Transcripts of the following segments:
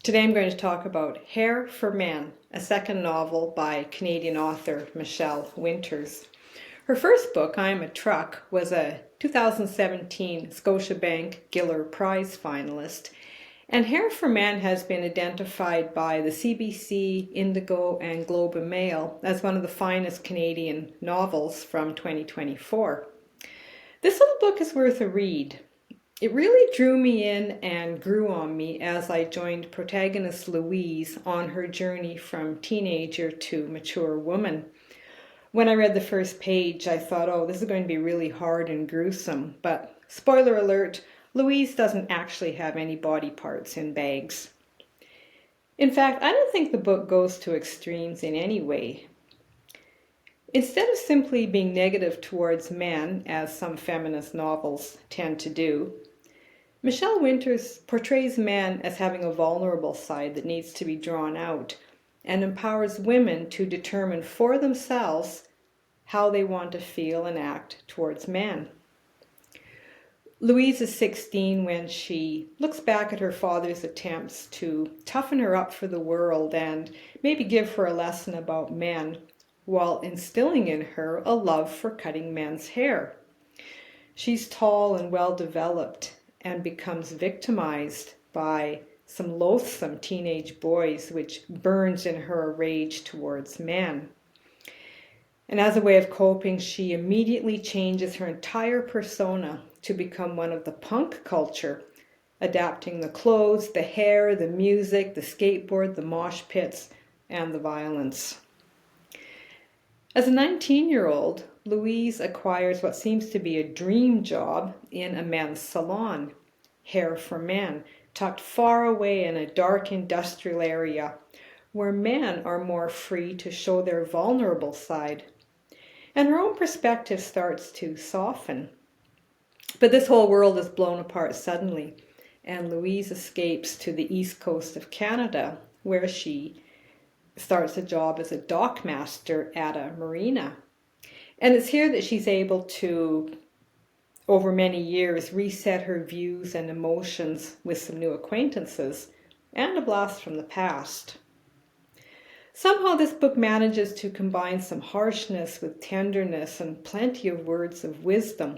Today I'm going to talk about Hair for Men, a second novel by Canadian author Michelle Winters. Her first book, I'm a Truck, was a 2017 Scotiabank Giller Prize finalist, and Hair for Men has been identified by the CBC, Indigo, and Globe and Mail as one of the finest Canadian novels from 2024. This little book is worth a read. It really drew me in and grew on me as I joined protagonist Louise on her journey from teenager to mature woman. When I read the first page, I thought, oh, this is going to be really hard and gruesome. But spoiler alert, Louise doesn't actually have any body parts in bags. In fact, I don't think the book goes to extremes in any way. Instead of simply being negative towards men, as some feminist novels tend to do, Michelle Winters portrays men as having a vulnerable side that needs to be drawn out and empowers women to determine for themselves how they want to feel and act towards men. Louise is 16 when she looks back at her father's attempts to toughen her up for the world and maybe give her a lesson about men, while instilling in her a love for cutting men's hair. She's tall and well-developed and becomes victimized by some loathsome teenage boys, which burns in her a rage towards men. And as a way of coping, she immediately changes her entire persona to become one of the punk culture, adapting the clothes, the hair, the music, the skateboard, the mosh pits, and the violence. As a 19-year-old, Louise acquires what seems to be a dream job in a men's salon, Hair for Men, tucked far away in a dark industrial area where men are more free to show their vulnerable side. And her own perspective starts to soften. But this whole world is blown apart suddenly, and Louise escapes to the east coast of Canada, where she starts a job as a dockmaster at a marina. And it's here that she's able to, over many years, reset her views and emotions with some new acquaintances and a blast from the past. Somehow this book manages to combine some harshness with tenderness and plenty of words of wisdom,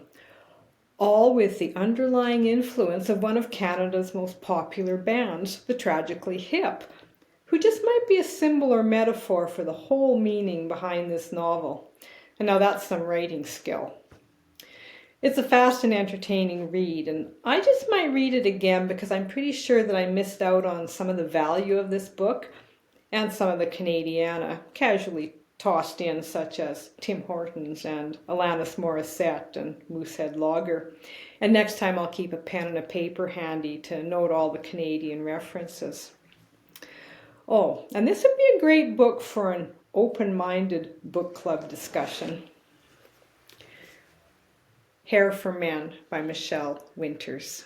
all with the underlying influence of one of Canada's most popular bands, the Tragically Hip, who just might be a symbol or metaphor for the whole meaning behind this novel. And now that's some writing skill. It's a fast and entertaining read, and I just might read it again because I'm pretty sure that I missed out on some of the value of this book and some of the Canadiana casually tossed in, such as Tim Hortons and Alanis Morissette and Moosehead Lager. And next time I'll keep a pen and a paper handy to note all the Canadian references. Oh, and this would be a great book for an open-minded book club discussion. Hair for Men by Michelle Winters.